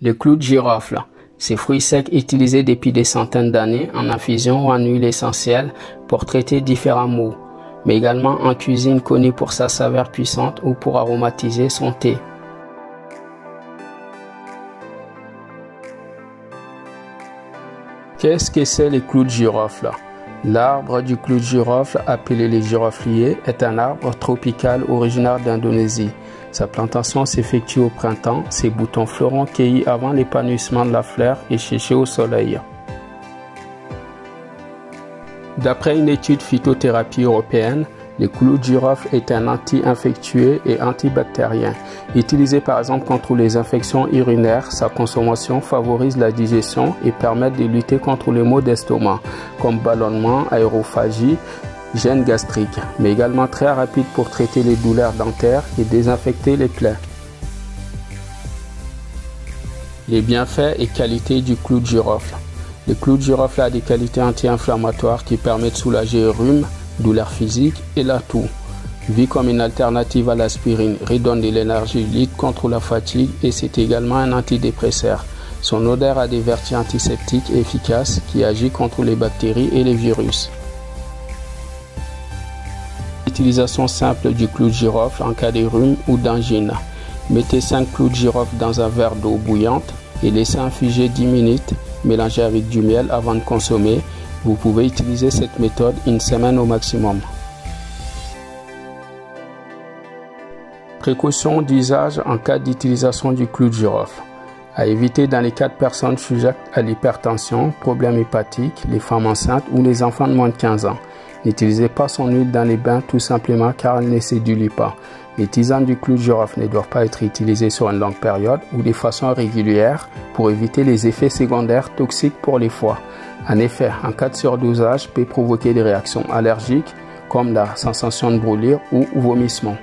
Le clou de girofle. Ces fruits secs utilisés depuis des centaines d'années en infusion ou en huile essentielle pour traiter différents maux, mais également en cuisine connu pour sa saveur puissante ou pour aromatiser son thé. Qu'est-ce que c'est le clou de girofle? L'arbre du clou de girofle, appelé le giroflier, est un arbre tropical originaire d'Indonésie. Sa plantation s'effectue au printemps, ses boutons fleurons cueillis avant l'épanouissement de la fleur et séchés au soleil. D'après une étude phytothérapie européenne, le clou de girofle est un anti-infectieux et antibactérien. Utilisé par exemple contre les infections urinaires, sa consommation favorise la digestion et permet de lutter contre les maux d'estomac, comme ballonnement, aérophagie, gêne gastrique, mais également très rapide pour traiter les douleurs dentaires et désinfecter les plaies. Les bienfaits et qualités du clou de girofle. Le clou de girofle a des qualités anti-inflammatoires qui permettent de soulager le rhume, douleurs physiques et la toux. Vu comme une alternative à l'aspirine, redonne de l'énergie, lutte contre la fatigue et c'est également un antidépresseur. Son odeur a des vertus antiseptiques efficaces qui agissent contre les bactéries et les virus. Utilisation simple du clou de girofle en cas de rhume ou d'angine. Mettez 5 clous de girofle dans un verre d'eau bouillante et laissez infuser 10 minutes. Mélangez avec du miel avant de consommer. Vous pouvez utiliser cette méthode une semaine au maximum. Précautions d'usage en cas d'utilisation du clou de girofle. À éviter dans les cas de personnes sujettes à l'hypertension, problèmes hépatiques, les femmes enceintes ou les enfants de moins de 15 ans. N'utilisez pas son huile dans les bains tout simplement car elle ne s'édulue pas. Les tisanes du clou de girofle ne doivent pas être utilisées sur une longue période ou de façon régulière pour éviter les effets secondaires toxiques pour les foies. En effet, en cas de surdosage peut provoquer des réactions allergiques comme la sensation de brûlure ou vomissement.